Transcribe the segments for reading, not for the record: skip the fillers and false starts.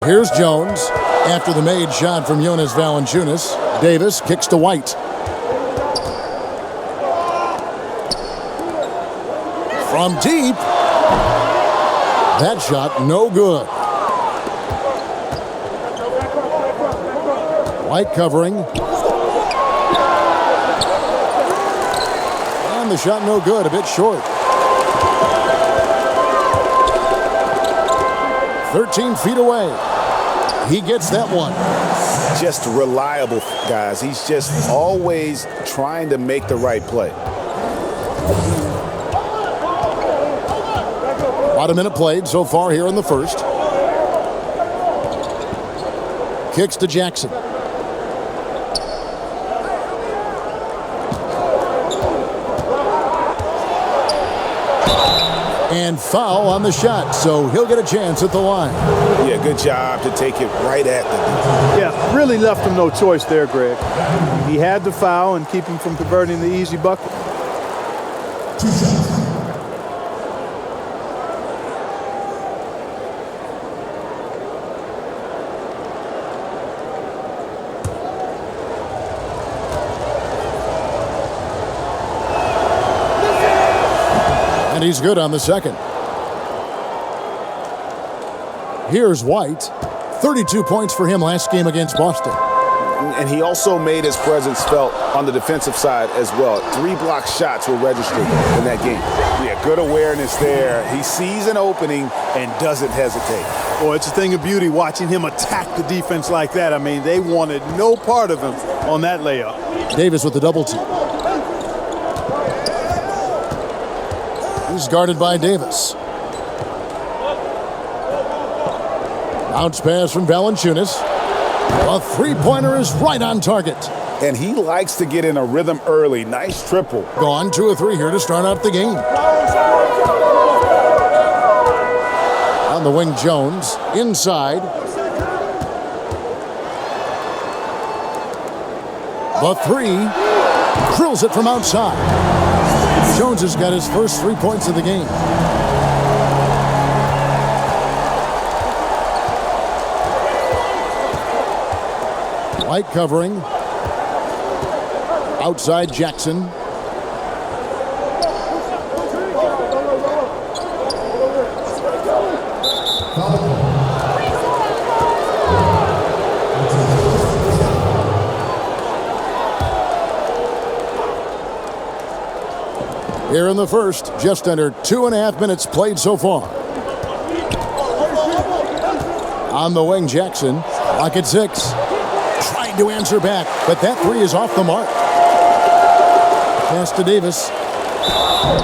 Here's Jones after the made shot from Jonas Valanciunas. Davis kicks to White. From deep. That shot no good. White covering. And the shot no good, a bit short. 13 feet away. He gets that one. Just reliable, guys. He's just always trying to make the right play. About a minute played so far here in the first. Kicks to Jackson. And foul on the shot, so he'll get a chance at the line. Yeah, good job to take it right at the Yeah, really left him no choice there, Greg. He had to foul and keep him from converting the easy bucket. And he's good on the second. Here's White. 32 points for him last game against Boston. And he also made his presence felt on the defensive side as well. 3 block shots were registered in that game. Yeah, good awareness there. He sees an opening and doesn't hesitate. Boy, it's a thing of beauty watching him attack the defense like that. I mean, they wanted no part of him on that layup. Davis with the double team. He's guarded by Davis. Bounce pass from Valanciunas. A three-pointer is right on target. And he likes to get in a rhythm early. Nice triple. Gone 2 of 3 here to start out the game. On the wing, Jones. Inside. The three. Drills it from outside. Jones has got his first 3 points of the game. White covering. Outside Jackson. Here in the first, just under 2.5 minutes played so far. On the wing, Jackson. Lock at 6. Trying to answer back, but that three is off the mark. Pass to Davis.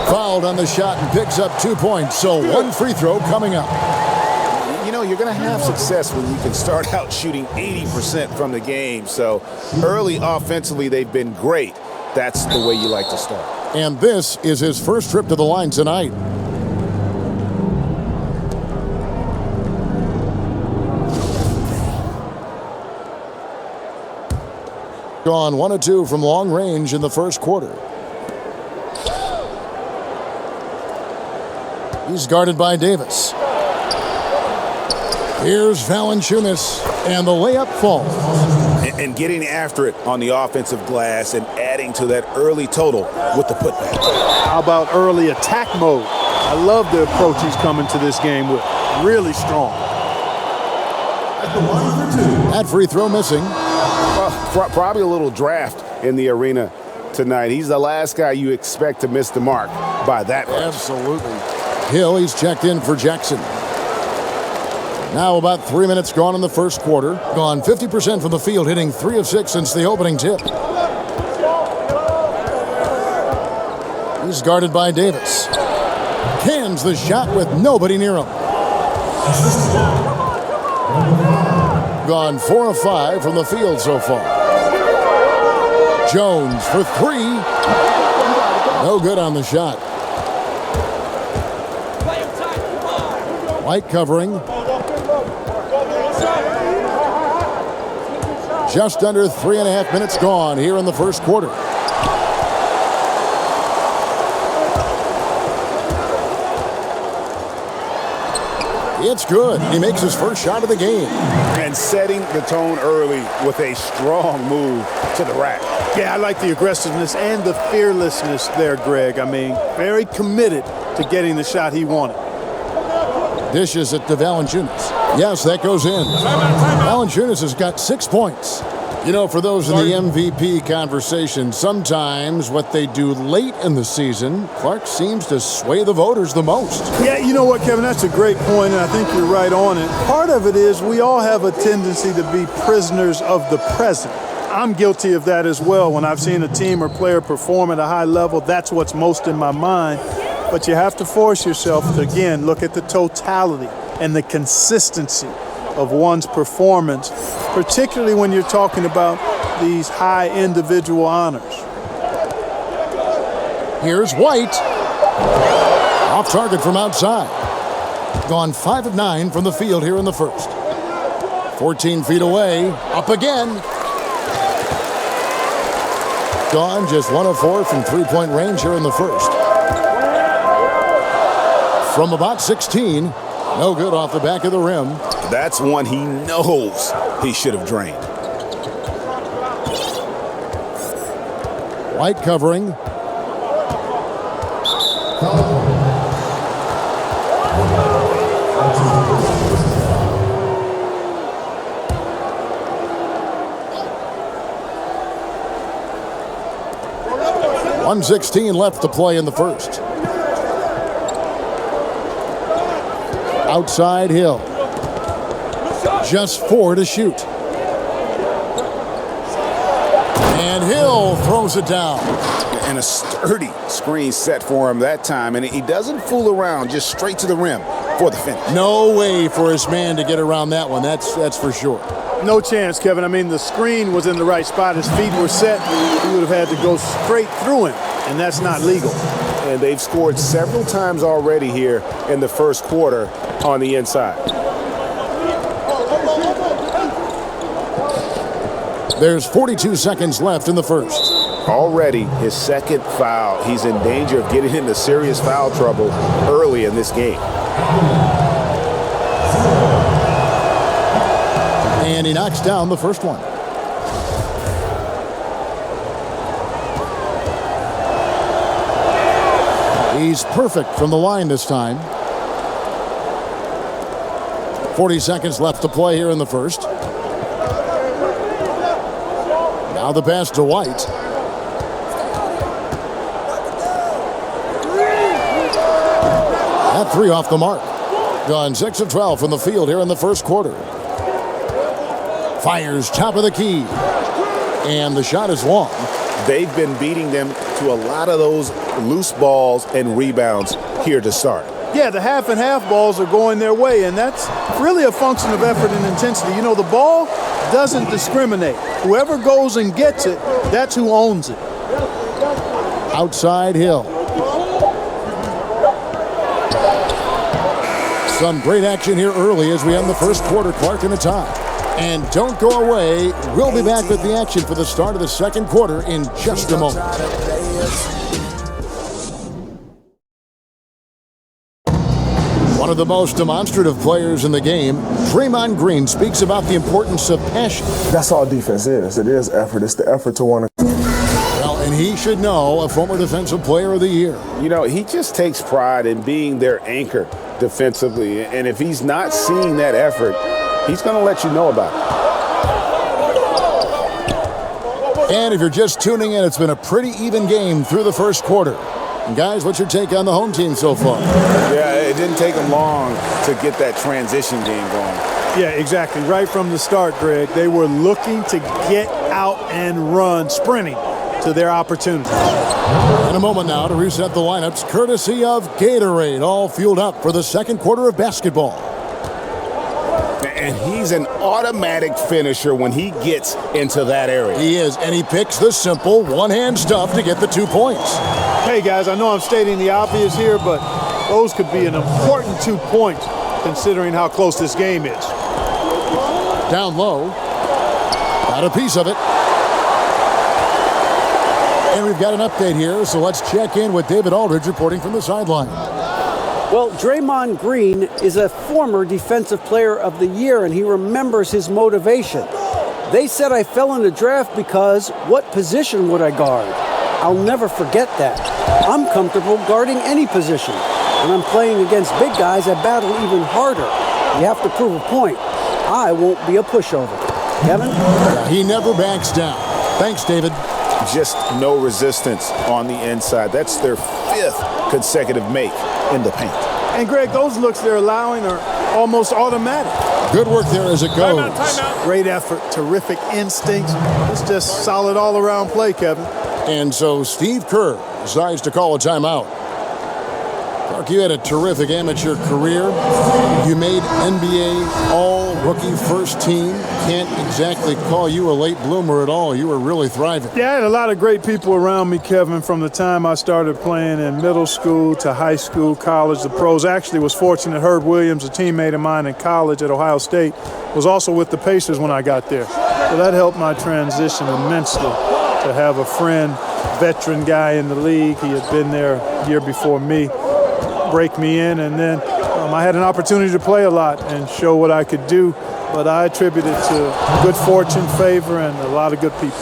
Fouled on the shot and picks up 2 points, so 1 free throw coming up. You know, you're going to have success when you can start out shooting 80% from the game. So early offensively, they've been great. That's the way you like to start. And this is his first trip to the line tonight. Gone 1 of 2 from long range in the first quarter. He's guarded by Davis. Here's Valanciunas, and the layup falls. And getting after it on the offensive glass and adding to that early total with the putback. How about early attack mode? I love the approach he's coming to this game with. Really strong. That free throw missing. Well, probably a little draft in the arena tonight. He's the last guy you expect to miss the mark by that much. Absolutely. Hill, he's checked in for Jackson. Now about 3 minutes gone in the first quarter. Gone 50% from the field, hitting 3 of 6 since the opening tip. He's guarded by Davis. Cans the shot with nobody near him. Gone 4 of 5 from the field so far. Jones for 3. No good on the shot. White covering. Just under 3.5 minutes gone here in the first quarter. It's good. He makes his first shot of the game. And setting the tone early with a strong move to the rack. Yeah, I like the aggressiveness and the fearlessness there, Greg. I mean, very committed to getting the shot he wanted. Dishes it to Valanciunas. Yes, that goes in. Valanciunas has got 6 points. You know, for those in the MVP conversation, sometimes what they do late in the season, Clark seems to sway the voters the most. Yeah, you know what, Kevin? That's a great point, and I think you're right on it. Part of it is we all have a tendency to be prisoners of the present. I'm guilty of that as well. When I've seen a team or player perform at a high level, that's what's most in my mind. But you have to force yourself to, again, look at the totality and the consistency of one's performance, particularly when you're talking about these high individual honors. Here's White. Off target from outside. Gone 5 of 9 from the field here in the first. 14 feet away. Up again. Gone just 1 of 4 from three-point range here in the first. From about 16. No good off the back of the rim. That's one he knows he should have drained. White covering. .116 left to play in the first. Outside Hill. Just 4 to shoot. And Hill throws it down. And a sturdy screen set for him that time. And he doesn't fool around, just straight to the rim for the finish. No way for his man to get around that one. That's for sure. No chance, Kevin. I mean, the screen was in the right spot. His feet were set. He would have had to go straight through him, and that's not legal. And they've scored several times already here in the first quarter on the inside. There's 42 seconds left in the first. Already his second foul. He's in danger of getting into serious foul trouble early in this game. And he knocks down the first one. He's perfect from the line this time. 40 seconds left to play here in the first. Now the pass to White. That 3 off the mark. Gone 6 of 12 from the field here in the first quarter. Fires top of the key. And the shot is long. They've been beating them to a lot of those loose balls and rebounds here to start. Yeah, the half and half balls are going their way, and that's really a function of effort and intensity. You know, the ball doesn't discriminate. Whoever goes and gets it, that's who owns it. Outside Hill. Some great action here early as we end the first quarter. Clark in the tie. And don't go away. We'll be back with the action for the start of the second quarter in just a moment. One of the most demonstrative players in the game, Draymond Green, speaks about the importance of passion. That's all defense is. It is effort. It's the effort to want to. Well, and he should know, a former Defensive Player of the Year. You know, he just takes pride in being their anchor defensively. And if he's not seeing that effort, he's going to let you know about it. And if you're just tuning in, it's been a pretty even game through the first quarter. And guys, what's your take on the home team so far? Yeah, it didn't take them long to get that transition game going. Yeah, exactly. Right from the start, Greg, they were looking to get out and run, sprinting to their opportunity. In a moment now to reset the lineups, courtesy of Gatorade, all fueled up for the second quarter of basketball. And he's an automatic finisher when he gets into that area. He is, and he picks the simple one-hand stuff to get the 2 points. Hey, guys, I know I'm stating the obvious here, but those could be an important 2 points considering how close this game is. Down low. Got a piece of it. And we've got an update here, so let's check in with David Aldridge reporting from the sideline. Well, Draymond Green is a former Defensive Player of the Year, and he remembers his motivation. They said I fell in the draft because what position would I guard? I'll never forget that. I'm comfortable guarding any position. When I'm playing against big guys, I battle even harder. You have to prove a point. I won't be a pushover. Kevin? He never backs down. Thanks, David. Just no resistance on the inside. That's their 5th consecutive make in the paint. And, Greg, those looks they're allowing are almost automatic. Good work there as it goes. Timeout. Great effort, terrific instincts. It's just solid all-around play, Kevin. And so Steve Kerr decides to call a timeout. Clark, you had a terrific amateur career. You made NBA all-rookie first team. Can't exactly call you a late bloomer at all. You were really thriving. Yeah, I had a lot of great people around me, Kevin, from the time I started playing in middle school to high school, college, the pros. Actually was fortunate Herb Williams, a teammate of mine in college at Ohio State, was also with the Pacers when I got there. So that helped my transition immensely to have a friend, veteran guy in the league. He had been there a year before me, break me in, and then I had an opportunity to play a lot and show what I could do, but I attribute it to good fortune, favor, and a lot of good people.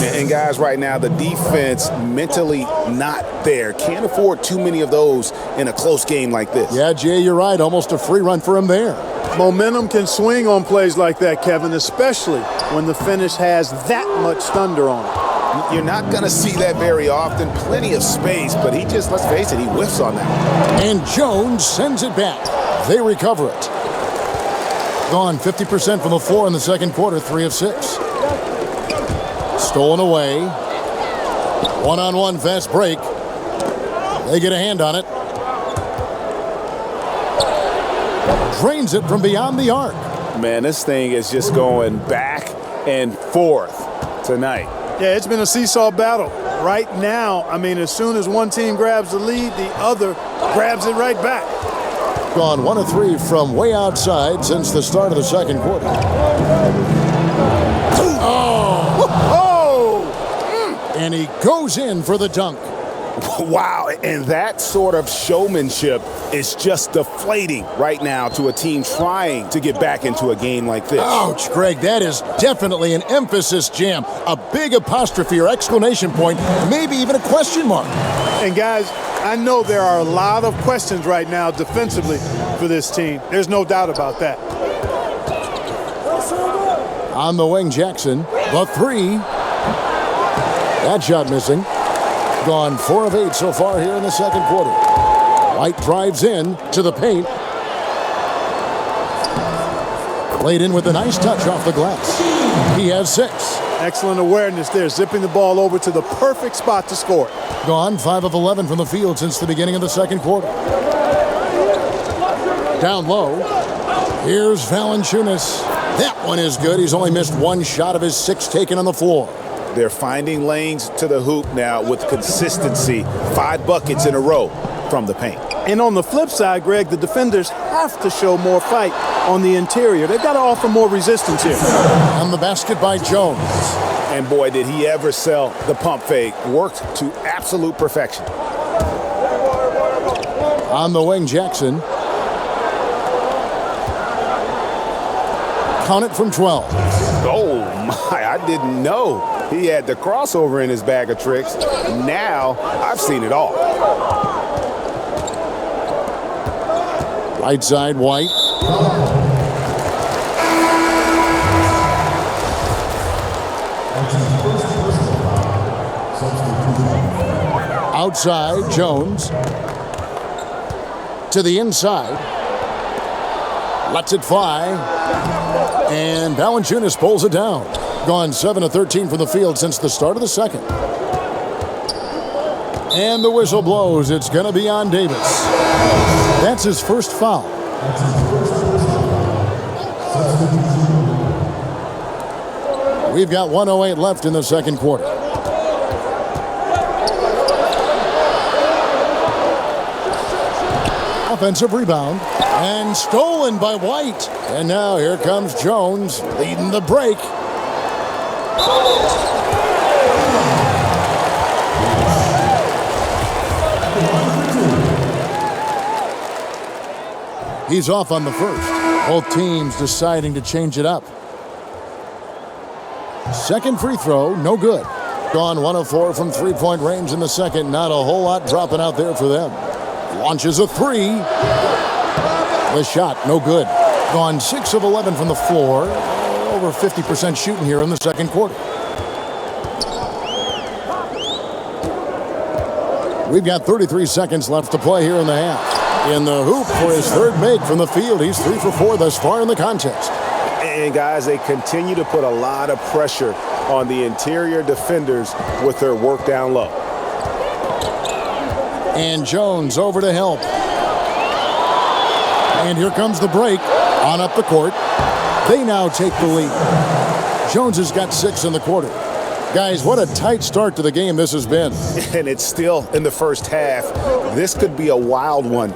And guys, right now, the defense mentally not there. Can't afford too many of those in a close game like this. Yeah, Jay, you're right. Almost a free run for him there. Momentum can swing on plays like that, Kevin, especially when the finish has that much thunder on it. You're not going to see that very often. Plenty of space, but he just, let's face it, he whiffs on that. And Jones sends it back. They recover it. Gone 50% from the floor in the second quarter, 3 of 6. Stolen away. One-on-one fast break. They get a hand on it. Drains it from beyond the arc. Man, this thing is just going back and forth tonight. Yeah, it's been a seesaw battle. Right now, I mean, as soon as one team grabs the lead, the other grabs it right back. Gone 1 of 3 from way outside since the start of the second quarter. And he goes in for the dunk. Wow, and that sort of showmanship is just deflating right now to a team trying to get back into a game like this. Ouch, Greg, that is definitely an emphasis jam. A big apostrophe or exclamation point, maybe even a question mark. And guys, I know there are a lot of questions right now defensively for this team. There's no doubt about that. On the wing, Jackson, the 3. That shot missing. Gone 4 of 8 so far here in the second quarter. White drives in to the paint. Laid in with a nice touch off the glass. He has 6. Excellent awareness there, zipping the ball over to the perfect spot to score it. Gone 5 of 11 from the field since the beginning of the second quarter. Down low. Here's Valanciunas. That one is good. He's only missed 1 shot of his 6 taken on the floor. They're finding lanes to the hoop now with consistency. 5 buckets in a row from the paint. And on the flip side, Greg, the defenders have to show more fight on the interior. They've got to offer more resistance here. On the basket by Jones. And boy, did he ever sell the pump fake. Worked to absolute perfection. On the wing, Jackson. Count it from 12. Oh, my, I didn't know he had the crossover in his bag of tricks. Now, I've seen it all. Right side, White. Outside, Jones. To the inside. Lets it fly. And Valanciunas pulls it down. Gone 7 of 13 from the field since the start of the second. And the whistle blows. It's going to be on Davis. That's his first foul. We've got 1:08 left in the second quarter. Offensive rebound. And stolen by White. And now here comes Jones leading the break. He's off on the first. Both teams deciding to change it up. Second free throw, no good. Gone 1 of 4 from three-point range in the second. Not a whole lot dropping out there for them. Launches a three. The shot, no good. Gone 6 of 11 from the floor. Over 50% shooting here in the second quarter. We've got 33 seconds left to play here in the half. In the hoop for his third make from the field. He's 3 for 4 thus far in the contest. And, guys, they continue to put a lot of pressure on the interior defenders with their work down low. And Jones over to help. And here comes the break on up the court. They now take the lead. Jones has got 6 in the quarter. Guys, what a tight start to the game this has been. And it's still in the first half. This could be a wild one.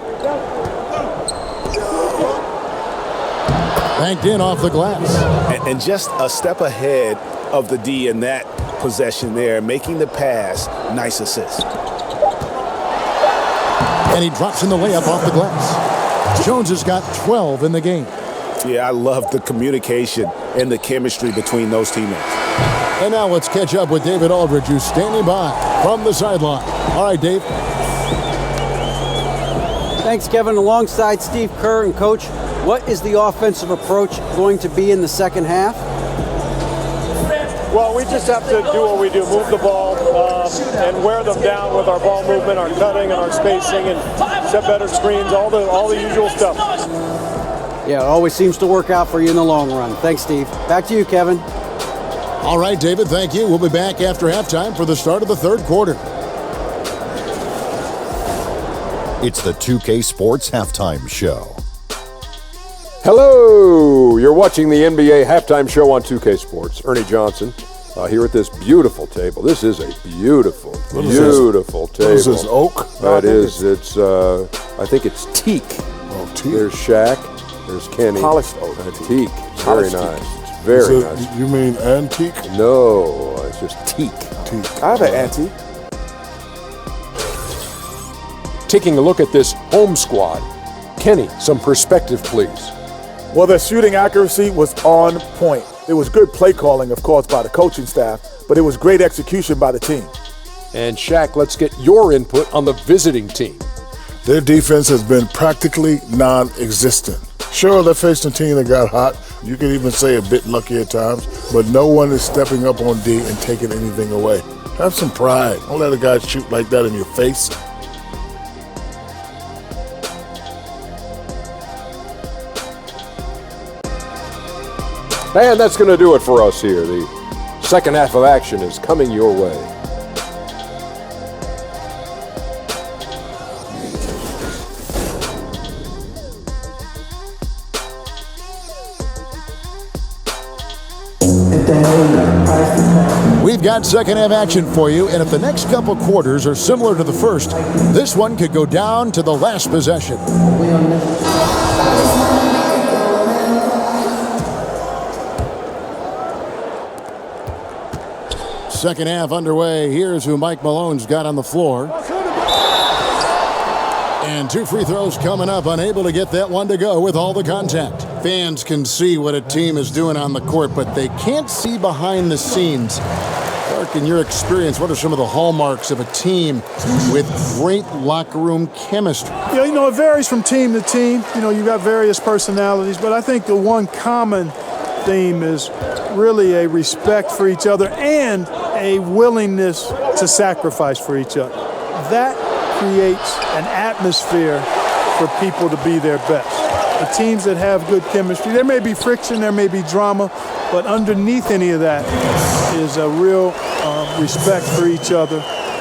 Banked in off the glass. And just a step ahead of the D in that possession there, making the pass. Nice assist. And he drops in the layup off the glass. Jones has got 12 in the game. Yeah, I love the communication and the chemistry between those teammates. And now let's catch up with David Aldridge, who's standing by from the sideline. All right, Dave. Thanks, Kevin. Alongside Steve Kerr and Coach, what is the offensive approach going to be in the second half? Well, we just have to do what we do, move the ball and wear them down with our ball movement, our cutting, and our spacing, and set better screens, all the usual stuff. Yeah, it always seems to work out for you in the long run. Thanks, Steve. Back to you, Kevin. All right, David, thank you. We'll be back after halftime for the start of the third quarter. It's the 2K Sports Halftime Show. Hello! You're watching the NBA Halftime Show on 2K Sports. Ernie Johnson here at this beautiful table. This is a beautiful table. What is this, oak? That is. It's, I think it's teak. Oh, teak. There's Shaq. There's Kenny. Polished oak. Teak. It's very nice. It's very nice. You mean antique? No, it's just teak. Teak. I have an antique. Taking a look at this home squad. Kenny, some perspective, please. Well, their shooting accuracy was on point. It was good play calling, of course, by the coaching staff, but it was great execution by the team. And Shaq, let's get your input on the visiting team. Their defense has been practically non-existent. Sure, they're facing a team that got hot. You could even say a bit lucky at times, but no one is stepping up on D and taking anything away. Have some pride. Don't let a guy shoot like that in your face. And that's going to do it for us here. The second half of action is coming your way. We've got second half action for you, and if the next couple quarters are similar to the first, this one could go down to the last possession. Second half underway. Here's who Mike Malone's got on the floor. And 2 free throws coming up, unable to get that one to go with all the contact. Fans can see what a team is doing on the court, but they can't see behind the scenes. Clark, in your experience, what are some of the hallmarks of a team with great locker room chemistry? Yeah, it varies from team to team. You've got various personalities, but I think the one common theme is really a respect for each other and a willingness to sacrifice for each other. That creates an atmosphere for people to be their best. The teams that have good chemistry, there may be friction, there may be drama, but underneath any of that is a real respect for each other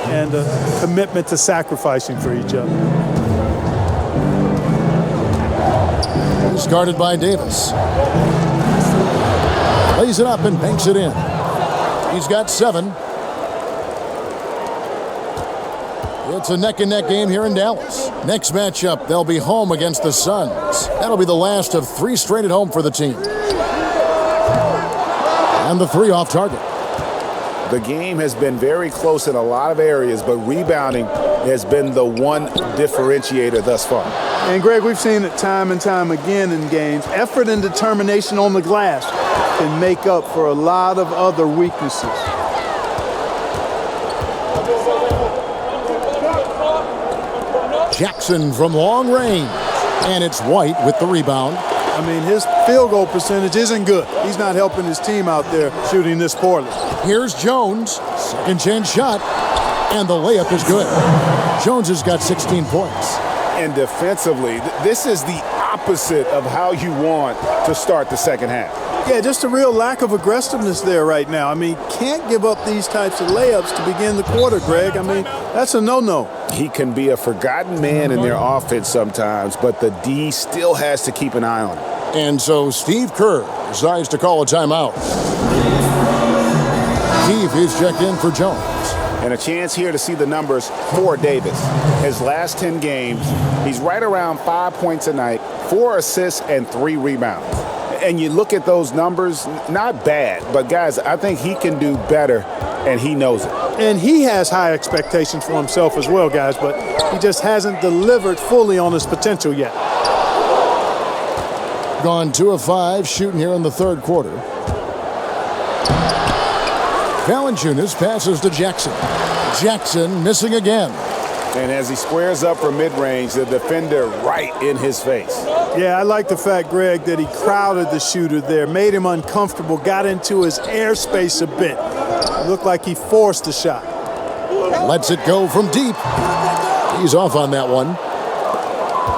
and a commitment to sacrificing for each other. He's guarded by Davis. Lays it up and banks it in. He's got 7. It's a neck-and-neck game here in Dallas. Next matchup, they'll be home against the Suns. That'll be the last of 3 straight at home for the team. And the 3 off target. The game has been very close in a lot of areas, but rebounding has been the one differentiator thus far. And, Greg, we've seen it time and time again in games. Effort and determination on the glass can make up for a lot of other weaknesses. Jackson from long range. And it's White with the rebound. I mean, his field goal percentage isn't good. He's not helping his team out there shooting this poorly. Here's Jones. Second chance shot. And the layup is good. Jones has got 16 points. And defensively, this is the opposite of how you want to start the second half. Yeah, just a real lack of aggressiveness there right now. I mean, can't give up these types of layups to begin the quarter, Greg. I mean, that's a no-no. He can be a forgotten man in their offense sometimes, but the D still has to keep an eye on him. And so Steve Kerr decides to call a timeout. Keefe is checked in for Jones. And a chance here to see the numbers for Davis. His last 10 games, he's right around 5 points a night, 4 assists, and 3 rebounds. And you look at those numbers, not bad, but guys, I think he can do better, and he knows it. And he has high expectations for himself as well, guys, but he just hasn't delivered fully on his potential yet. Gone 2 of 5 shooting here in the third quarter. Valanciunas passes to Jackson. Jackson missing again. And as he squares up for mid-range, the defender right in his face. Yeah, I like the fact, Greg, that he crowded the shooter there, made him uncomfortable, got into his airspace a bit. It looked like he forced the shot. Lets it go from deep. He's off on that one.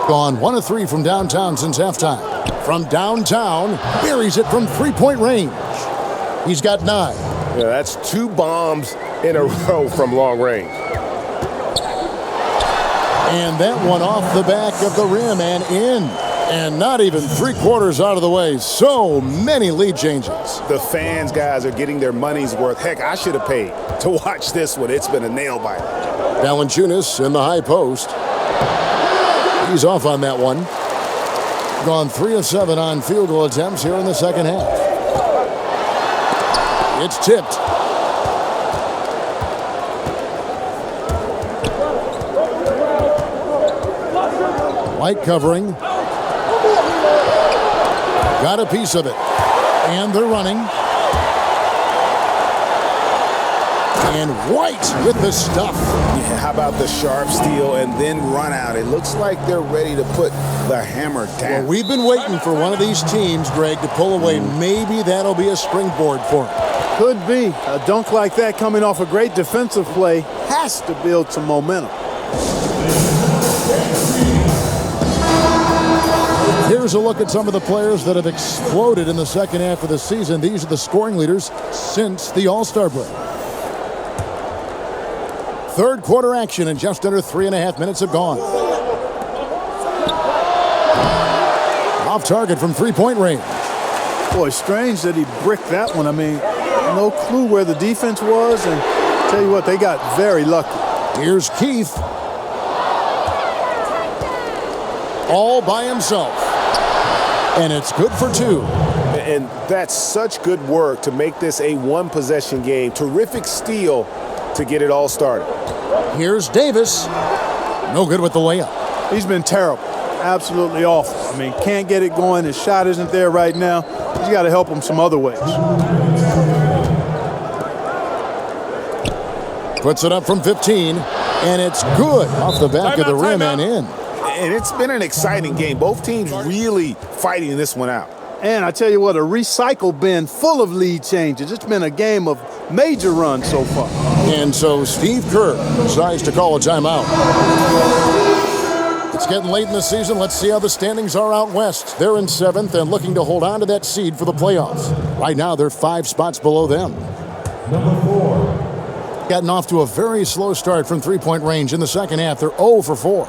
Gone 1 of 3 from downtown since halftime. From downtown, buries it from three-point range. He's got 9. Yeah, that's 2 bombs in a row from long range. And that one off the back of the rim and in. And not even 3/4 out of the way. So many lead changes. The fans, guys, are getting their money's worth. Heck, I should have paid to watch this one. It's been a nail-biter. Valanciunas in the high post. He's off on that one. Gone 3 of 7 on field goal attempts here in the second half. It's tipped. White covering. Got a piece of it. And they're running. And White with the stuff. Yeah, how about the sharp steal and then run out? It looks like they're ready to put the hammer down. Well, we've been waiting for one of these teams, Greg, to pull away. Maybe that'll be a springboard for them. Could be. A dunk like that coming off a great defensive play has to build some momentum. Here's a look at some of the players that have exploded in the second half of the season. These are the scoring leaders since the All-Star break. Third quarter action and just under 3.5 minutes have gone. Off target from three-point range. Boy, strange that he bricked that one. I mean, no clue where the defense was, and tell you what, they got very lucky. Here's Keith. All by himself. And it's good for 2. And that's such good work to make this a one-possession game. Terrific steal to get it all started. Here's Davis. No good with the layup. He's been terrible. Absolutely awful. I mean, can't get it going. His shot isn't there right now. He's got to help him some other ways. Puts it up from 15, and it's good off the back of the rim and in. And it's been an exciting game. Both teams really fighting this one out. And I tell you what, a recycle bin full of lead changes. It's been a game of major runs so far. And so Steve Kerr decides to call a timeout. It's getting late in the season. Let's see how the standings are out west. They're in 7th and looking to hold on to that seed for the playoffs. Right now, they're 5 spots below them. Number 4. Gotten off to a very slow start from three-point range in the second half. They're 0 for 4.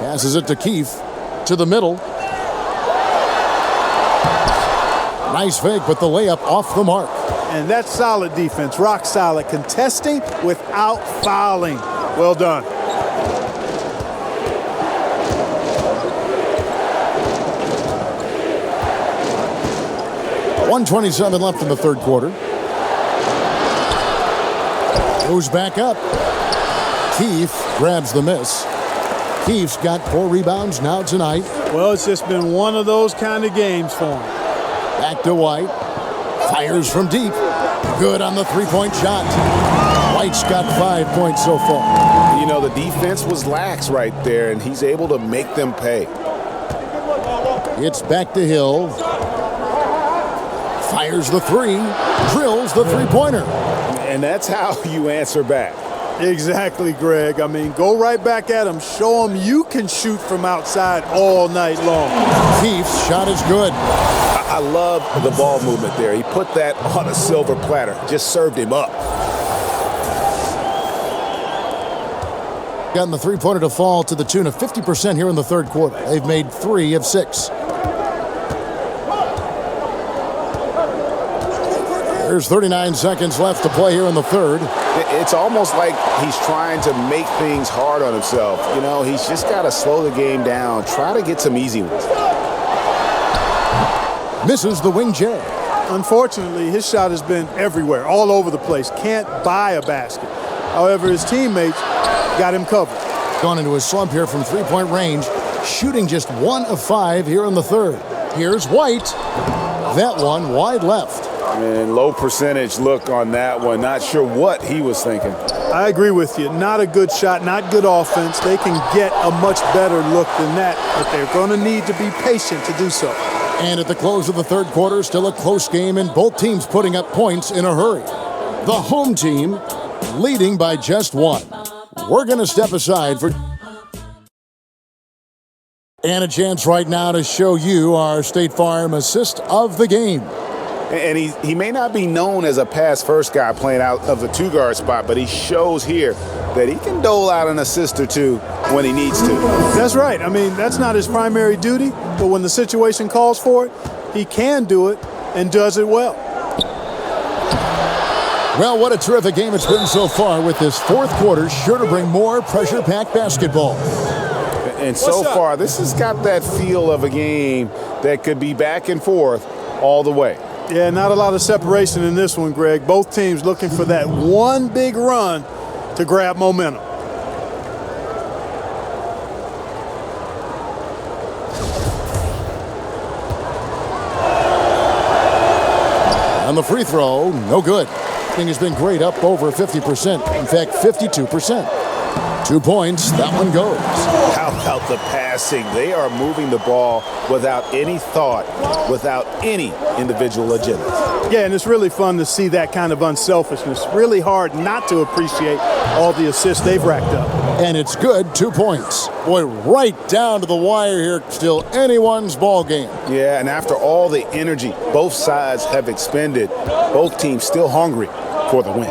Passes it to Keefe. To the middle. Nice fake, but the layup off the mark. And that's solid defense, rock solid, contesting without fouling. Well done. .127 left in the third quarter. Goes back up. Keefe grabs the miss. Keefe's got 4 rebounds now tonight. Well, it's just been one of those kind of games for him. Back to White. Fires from deep. Good on the three-point shot. White's got 5 points so far. You know, the defense was lax right there, and he's able to make them pay. It's back to Hill. Fires the three. Drills the three-pointer. And that's how you answer back. Exactly, Greg. I mean, go right back at him. Show him you can shoot from outside all night long. Keefe's shot is good. I love the ball movement there. He put that on a silver platter. Just served him up. Gotten the three-pointer to fall to the tune of 50% here in the third quarter. They've made 3 of 6. There's 39 seconds left to play here in the third. It's almost like he's trying to make things hard on himself. You know, he's just got to slow the game down. Try to get some easy ones. Misses the wing J. Unfortunately, his shot has been everywhere, all over the place. Can't buy a basket. However, his teammates got him covered. Gone into a slump here from three-point range. Shooting just 1 of 5 here in the third. Here's White. That one wide left. And low percentage look on that one. Not sure what he was thinking. I agree with you. Not a good shot, not good offense. They can get a much better look than that, but they're going to need to be patient to do so. And at the close of the third quarter, still a close game, and both teams putting up points in a hurry. The home team leading by just 1. We're going to step aside for... And a chance right now to show you our State Farm assist of the game. And he may not be known as a pass-first guy playing out of the two-guard spot, but he shows here that he can dole out an assist or two when he needs to. That's right. I mean, that's not his primary duty, but when the situation calls for it, he can do it and does it well. Well, what a terrific game it's been so far, with this fourth quarter sure to bring more pressure-packed basketball. And so far, this has got that feel of a game that could be back and forth all the way. Yeah, not a lot of separation in this one, Greg. Both teams looking for that one big run to grab momentum. On the free throw, no good. Thing has been great, up over 50%. In fact, 52%. 2 points, that one goes. How about the passing? They are moving the ball without any thought, without any individual agenda. Yeah, and it's really fun to see that kind of unselfishness. Really hard not to appreciate all the assists they've racked up. And it's good, 2 points. Boy, right down to the wire here, still anyone's ball game. Yeah, and after all the energy both sides have expended, both teams still hungry for the win.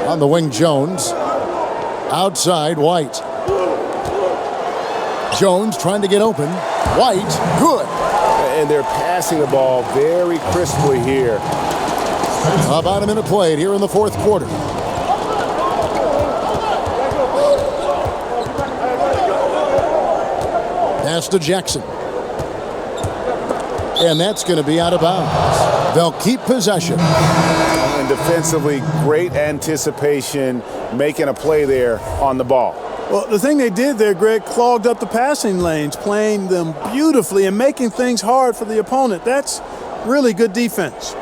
On the wing, Jones. Outside, White. Jones trying to get open. White, good. And they're passing the ball very crisply here. About a minute played here in the fourth quarter. Pass to Jackson. And that's going to be out of bounds. They'll keep possession. And defensively, great anticipation, making a play there on the ball. Well, the thing they did there, Greg, clogged up the passing lanes, playing them beautifully and making things hard for the opponent. That's really good defense.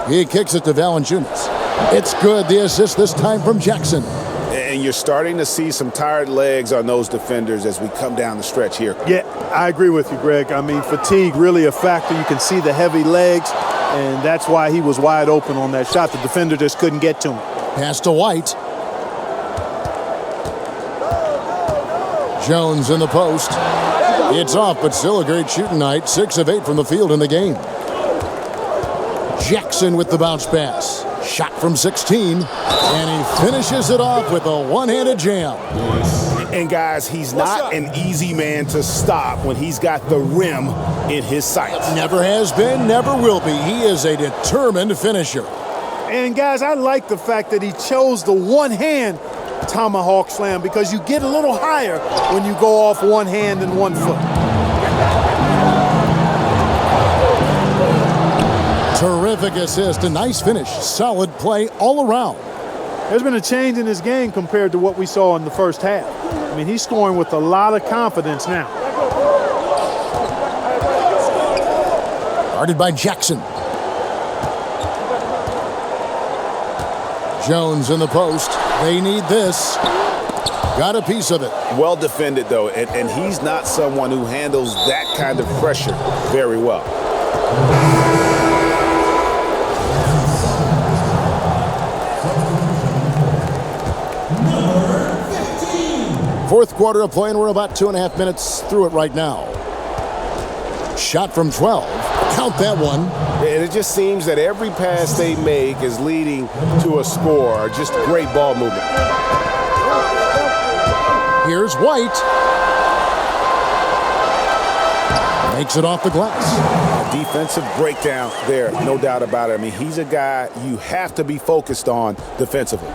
He kicks it to Valanciunas. It's good. The assist this time from Jackson. And you're starting to see some tired legs on those defenders as we come down the stretch here. Yeah, I agree with you, Greg. I mean, fatigue really a factor. You can see the heavy legs, and that's why he was wide open on that shot. The defender just couldn't get to him. Pass to White. Jones in the post. It's off, but still a great shooting night. 6 of 8 from the field in the game. Jackson with the bounce pass. Shot from 16, and he finishes it off with a one-handed jam. And guys, he's not an easy man to stop when he's got the rim in his sights. Never has been, never will be. He is a determined finisher. And guys, I like the fact that he chose the one-hand tomahawk slam, because you get a little higher when you go off one hand and 1 foot. Terrific assist, a nice finish, solid play all around. There's been a change in his game compared to what we saw in the first half. I mean, he's scoring with a lot of confidence now. Guarded by Jackson. Jones in the post. They need this. Got a piece of it. Well defended, though, and he's not someone who handles that kind of pressure very well. Fourth quarter of play, and we're about 2.5 minutes through it right now. Shot from 12. Count that one. And it just seems that every pass they make is leading to a score. Just great ball movement. Here's White. Makes it off the glass. A defensive breakdown there, no doubt about it. I mean, he's a guy you have to be focused on defensively.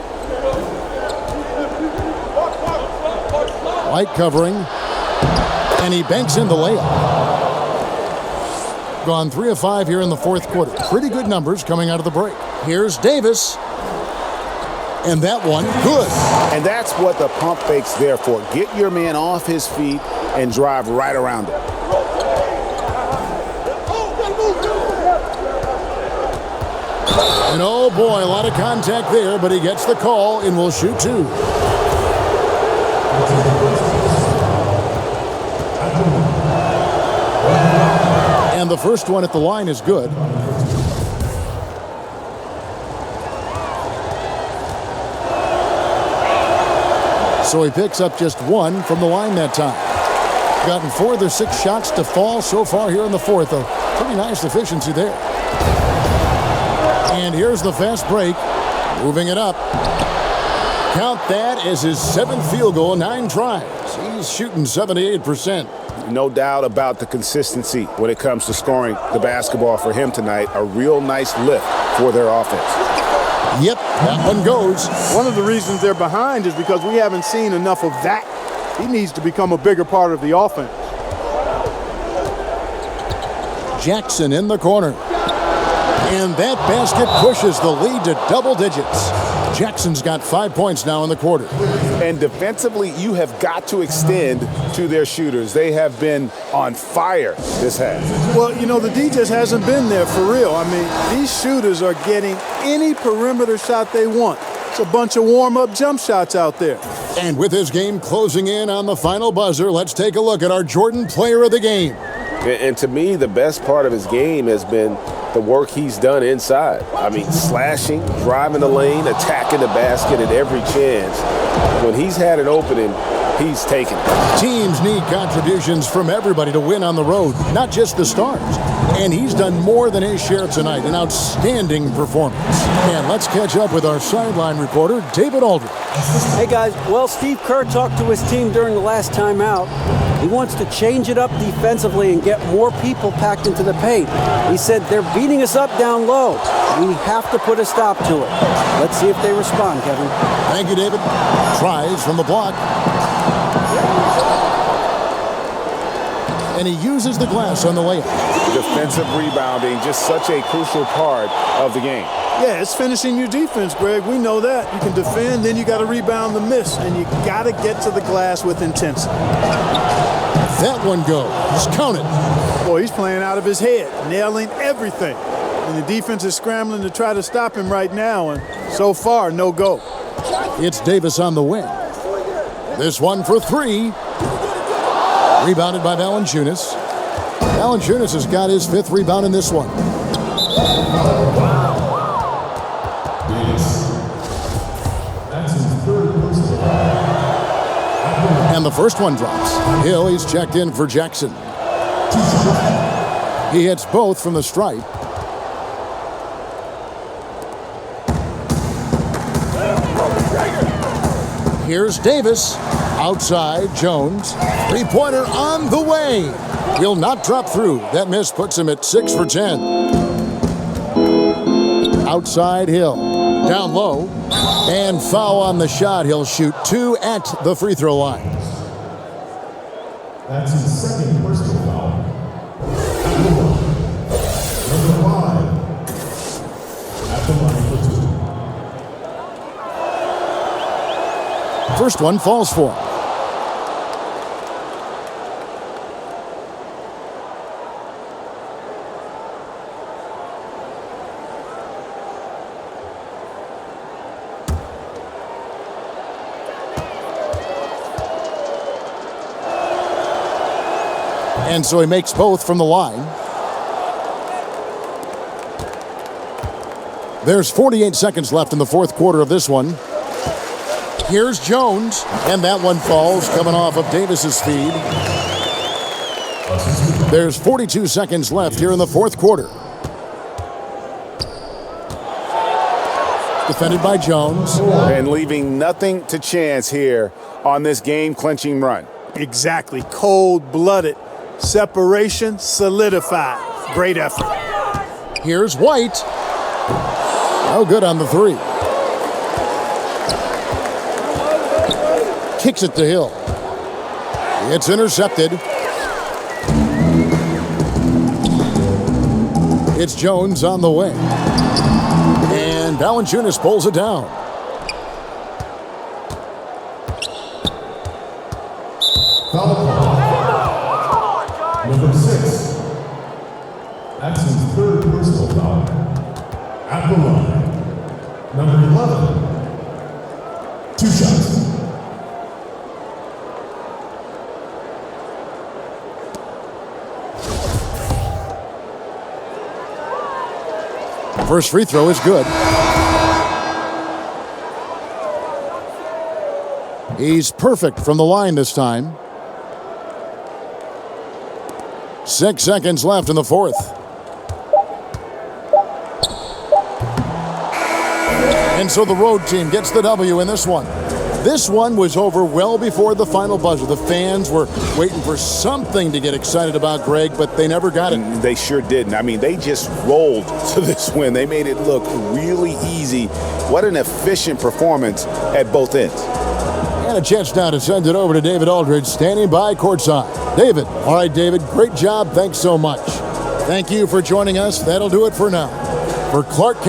White covering. And he banks in the layup. Gone 3 of 5 here in the fourth quarter. Pretty good numbers coming out of the break. Here's Davis. And that one, good. And that's what the pump fake's there for. Get your man off his feet and drive right around it. And oh boy, a lot of contact there, but he gets the call and will shoot 2. And the first one at the line is good. So he picks up just 1 from the line that time. Gotten 4 of their 6 shots to fall so far here in the fourth. A pretty nice efficiency there. And here's the fast break. Moving it up. Count that as his 7th field goal, 9 tries. He's shooting 78%. No doubt about the consistency when it comes to scoring the basketball for him tonight. A real nice lift for their offense. Yep, that one goes. One of the reasons they're behind is because we haven't seen enough of that. He needs to become a bigger part of the offense. Jackson in the corner. And that basket pushes the lead to double digits. Jackson's got 5 points now in the quarter. And defensively, you have got to extend to their shooters. They have been on fire this half. Well, you know, the D just hasn't been there for real. I mean, these shooters are getting any perimeter shot they want. It's a bunch of warm-up jump shots out there. And with his game closing in on the final buzzer, let's take a look at our Jordan Player of the Game. And to me, the best part of his game has been the work he's done inside. I mean, slashing, driving the lane, attacking the basket at every chance. When he's had an opening, he's taken it. Teams need contributions from everybody to win on the road, not just the stars. And he's done more than his share tonight, an outstanding performance. And let's catch up with our sideline reporter, David Aldridge. Hey guys, well, Steve Kerr talked to his team during the last time out. He wants to change it up defensively and get more people packed into the paint. He said they're beating us up down low. We have to put a stop to it. Let's see if they respond, Kevin. Thank you, David. Tries from the block. And he uses the glass on the layup. Defensive rebounding, just such a crucial part of the game. Yeah, it's finishing your defense, Greg. We know that. You can defend, then you got to rebound the miss, and you got to get to the glass with intensity. That one goes. Count it. Boy, he's playing out of his head, nailing everything. And the defense is scrambling to try to stop him right now, and so far, no go. It's Davis on the wing. This one for 3. Rebounded by Valanciunas. Valanciunas has got his 5th rebound in this one. And the first one drops. Hill, he's checked in for Jackson. He hits both from the stripe. Here's Davis. Outside, Jones. 3-pointer on the way. Will not drop through. That miss puts him at 6 for 10. Outside, Hill. Down low. And foul on the shot. He'll shoot 2 at the free throw line. That's his second personal foul. Number 5. First one falls for him. And so he makes both from the line. There's 48 seconds left in the fourth quarter of this one. Here's Jones, and that one falls, coming off of Davis's feed. There's 42 seconds left here in the fourth quarter. Defended by Jones. And leaving nothing to chance here on this game-clinching run. Exactly. Cold-blooded. Separation solidified. Great effort. Here's White. No good on the three. Kicks it to Hill. It's intercepted. It's Jones on the wing. And Valanciunas pulls it down. Number 6. That's his third personal foul. At the line. Number 11. 2 shots. First free throw is good. He's perfect from the line this time. 6 seconds left in the fourth. And so the road team gets the W in this one. This one was over well before the final buzzer. The fans were waiting for something to get excited about, Greg, but they never got it. They sure didn't. I mean, they just rolled to this win. They made it look really easy. What an efficient performance at both ends. And a chance now to send it over to David Aldridge, standing by courtside. David. All right, David, great job. Thanks so much. Thank you for joining us. That'll do it for now. For Clark